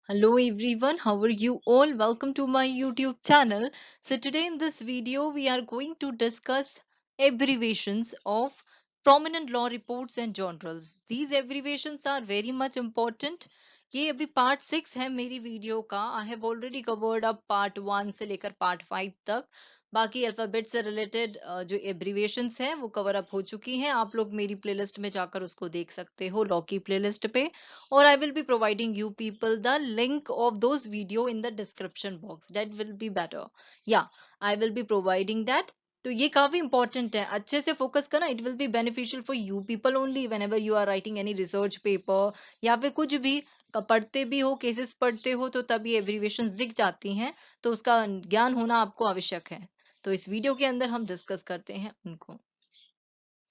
Hello everyone, how are you all? Welcome to my YouTube channel. So today in this video we are going to discuss abbreviations of prominent law reports and journals. These abbreviations are very much important. ये अभी part 6 है मेरी video का. I have already covered up part 1 से लेकर part 5 तक. बाकी alphabet से रिलेटेड जो एब्रीविएशंस हैं वो कवर अप हो चुकी हैं. आप लोग मेरी प्लेलिस्ट में जाकर उसको देख सकते हो, लॉ की प्लेलिस्ट पे. Or I will be providing you people the link of those video in the description box. That will be better. Yeah, I will be providing that. तो ये काफी इंपॉर्टेंट है. अच्छे से फोकस करना. It will be beneficial for you people only whenever you are writing any research paper या फिर कुछ भी पढ़ते भी हो, केसेस पढ़ते हो, तो तब ये एब्रीविएशंस दिख जाती हैं. तो उसका ज्ञान होना आपको आवश्यक है. तो इस वीडियो के अंदर हम डिस्कस करते हैं उनको.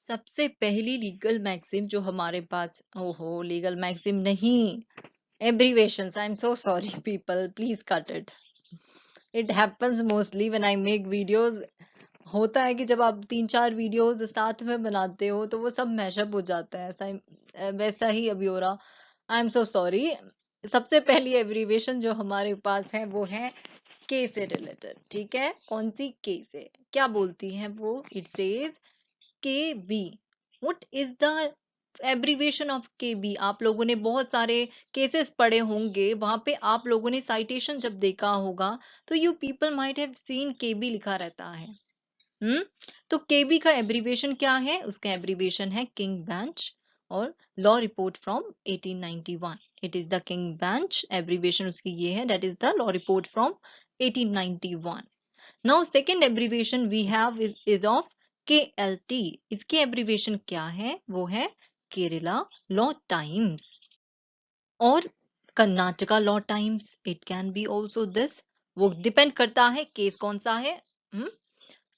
सबसे पहली लीगल मैक्सिम जो हमारे पास, ओहो लीगल मैक्सिम नहीं, abbreviations. I am so sorry people, please cut it. It happens mostly when I make videos. होता है कि जब आप 3-4 वीडियोस साथ में बनाते हो तो वो सब मैशअप हो जाता है. वैसा ही अभी हो रहा. I am so sorry. सबसे पहली एब्रीविएशन जो हमारे पास है वो है के से रिलेटेड. ठीक है, कौन सी के से, क्या बोलती है वो? It says KB. What is the abbreviation of KB? आप लोगों ने बहुत सारे केसेस पढ़े होंगे, वहां पे आप लोगों ने साइटेशन जब देखा होगा तो you people might have seen KB लिखा रहता है. तो KB का एब्रीविएशन क्या है? उसका एब्रीविएशन है किंग बेंच और law report from 1891. It is the king bench. Abbreviation उसकी ये है, that is the law report from 1891. Now second abbreviation we have is of KLT. इसके एब्रीविएशन क्या है? वो है केरला लॉ टाइम्स और Karnataka law times. It can be also this. वो डिपेंड करता है केस कौन सा है.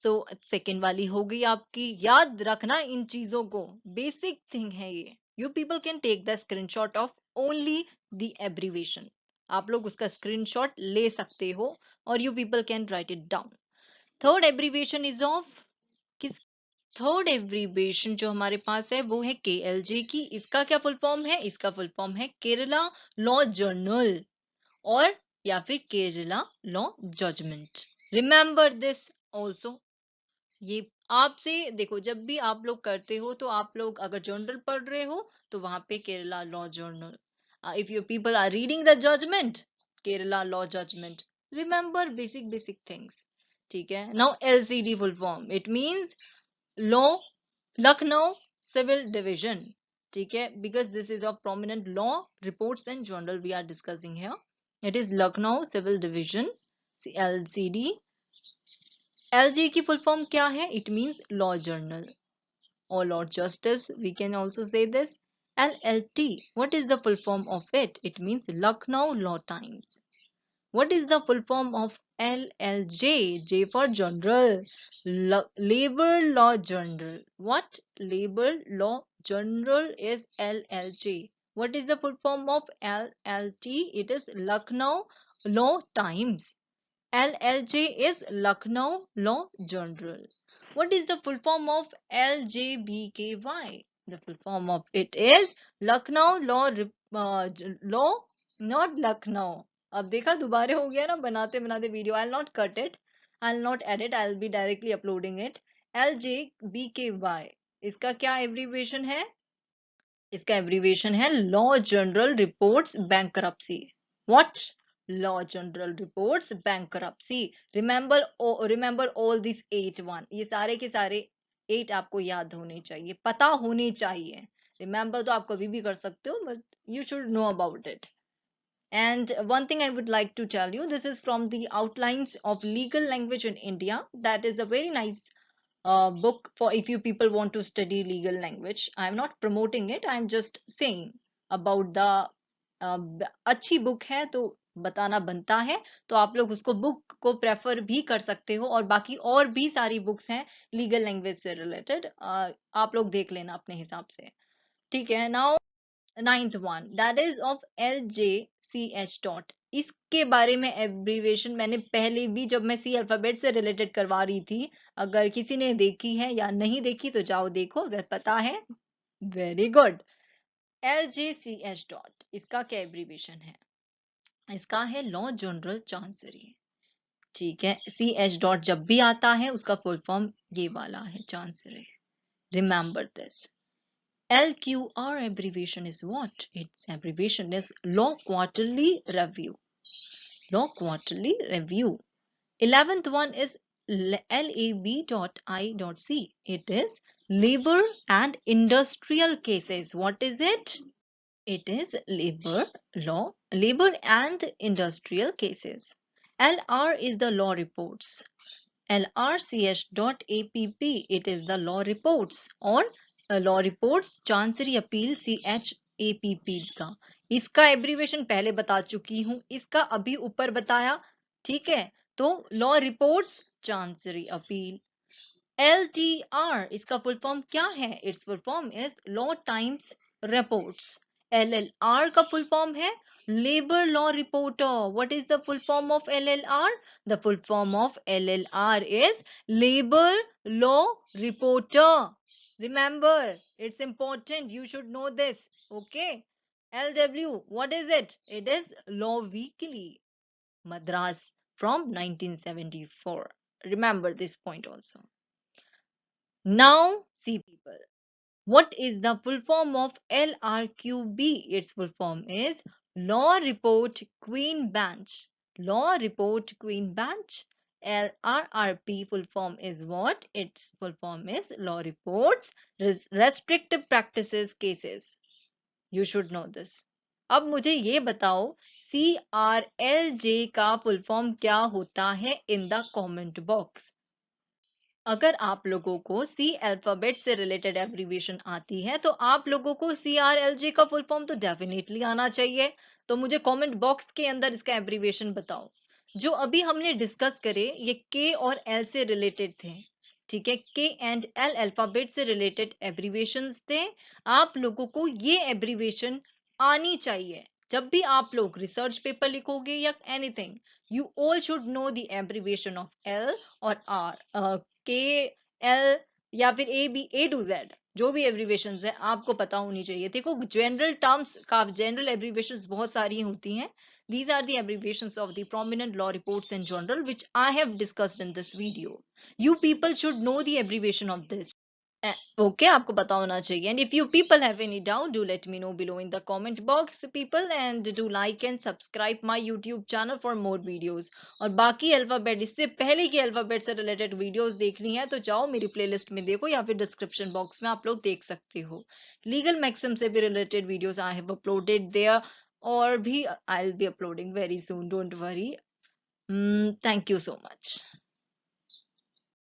सो सेकेंड वाली हो गई आपकी. याद रखना इन चीजों को, बेसिक थिंग है ये. You people can take the screenshot of only the abbreviation. आप लोग उसका स्क्रीनशॉट ले सकते हो और you people can write it down. Third abbreviation is of किस? थर्ड एब्रीविएशन जो हमारे पास है वो है KLJ की. इसका क्या फुल फॉर्म है? इसका फुल फॉर्म है केरला लॉ जर्नल और या फिर Kerala law judgement. Remember this also. ये आपसे देखो, जब भी आप लोग करते हो तो आप लोग अगर जर्नल पढ़ रहे हो तो वहां पे Kerala law journal. If you people are reading the judgement, Kerala law judgement. Remember basic things. ठीक है. Now LCD full form, it means law Lucknow civil division. ठीक है, because this is of prominent law reports and journal we are discussing here. It is Lucknow civil division, LCD. LG की full form क्या है? It means law journal or law justice, we can also say this. LLT, what is the full form of it? It means Lucknow Law Times. What is the full form of LLJ? J for general, labor law journal. What? Labor law journal is LLJ. What is the full form of LLT? It is Lucknow Law Times. LLJ is Lucknow Law Journal. What is the full form of LJBKY? The full form of it is Lucknow Law Law, not Lucknow. अब देखा, दोबारा हो गया ना बनाते बनाते video. I'll not cut it, I'll not edit, I'll be directly uploading it. LJBKY, इसका क्या एब्रीविएशन है? इसका एब्रीविएशन है law general reports bankruptcy. What? Law general reports bankruptcy. Remember all this 8 ये सारे के सारे 8 आपको याद होने चाहिए, पता होने चाहिए. रिमेंबर तो आप कभी भी कर सकते हो, but you should know about it. And one thing I would like to tell you, this is from the Outlines of Legal Language in India. That is a very nice book for if you people want to study legal language. I am not promoting it, I am just saying about the अच्छी book है तो बताना बनता है. तो आप लोग उसको बुक को प्रेफर भी कर सकते हो और बाकी और भी सारी बुक्स हैं लीगल लैंग्वेज से रिलेटेड, आप लोग देख लेना अपने हिसाब से. ठीक है. Now 9th one, that is of LJCH dot. इसके बारे में एब्रीविएशन मैंने पहले भी जब मैं सी अल्फाबेट से रिलेटेड करवा रही थी, अगर किसी ने देखी है या नहीं देखी तो जाओ देखो, अगर पता है वेरी गुड. LJCH dot, इसका क्या एब्रीविएशन है? इसका है लॉ जनरल चांसरी। ठीक है, सी एच डॉट जब भी आता है उसका फुल फॉर्म ये वाला है, chancery. Remember this. LQR abbreviation is what? Its abbreviation is Law Quarterly Review. Law Quarterly Review. 11th one is LAB.I.C. It is Labor and Industrial Cases. What is it? It is labor law, labor and industrial cases. LR is the law reports. LRCH.APP, it is the law reports or law reports Chancery Appeal CHAPP का। इसका abbreviation पहले बता चुकी हूं, इसका अभी ऊपर बताया। ठीक है, तो law reports chancery appeal. LTR इसका फुल फॉर्म क्या है? It's full form is law times reports. LLR का फुल फॉर्म है labour law reporter. What is the full form of LLR? The full form of LLR is labor law reporter. Remember, it's important, you should know this. Okay. LW, what is it? It is Law Weekly, Madras, from 1974. Remember this point also. Now, see people, what is the full form of LRQB? Its full form is Law Report Queen Bench. Law Report Queen Bench. LRRP full form is what? Its full form is Law Reports Restrictive Practices Cases. You should know this. अब मुझे ये बताओ CRLJ का full form क्या होता है in the comment box. अगर आप लोगों को सी अल्फाबेट से रिलेटेड एब्रीविएशन आती है तो आप लोगों को CRLJ का फुल फॉर्म तो डेफिनेटली आना चाहिए। तो मुझे कमेंट बॉक्स के अंदर इसका एब्रीविएशन बताओ। जो अभी हमने डिस्कस करे ये के और एल से रिलेटेड थे। ठीक है, के एंड एल अल्फाबेट से रिलेटेड एब्रीविएशंस थे। आप लोगों को ये एब्रीविएशन आनी चाहिए। जब भी आप लोग रिसर्च पेपर लिखोगे या anything, you all should know the abbreviation of L और R, के एल या फिर A टू Z, जो भी एब्रीवेशंस है आपको पता होनी चाहिए। देखो जनरल टर्म्स का जनरल एब्रीवेशंस बहुत सारी होती हैं। These are the abbreviations of the prominent law reports in general which I have discussed in this video. You people should know the abbreviation of this. Okay, आपको पता होना चाहिए। And if you people have any doubt, do let me know below in the comment box, people, and do like and subscribe my YouTube channel for more videos. और बाकी alphabet, इससे पहले की alphabet से रिलेटेड वीडियोस देखनी है तो जाओ मेरी प्लेलिस्ट में देखो या फिर डिस्क्रिप्शन बॉक्स में आप लोग देख सकते हो। लीगल मैक्सिम से भी related videos I have uploaded there, और भी I will be uploading very soon, don't worry. Thank you so much.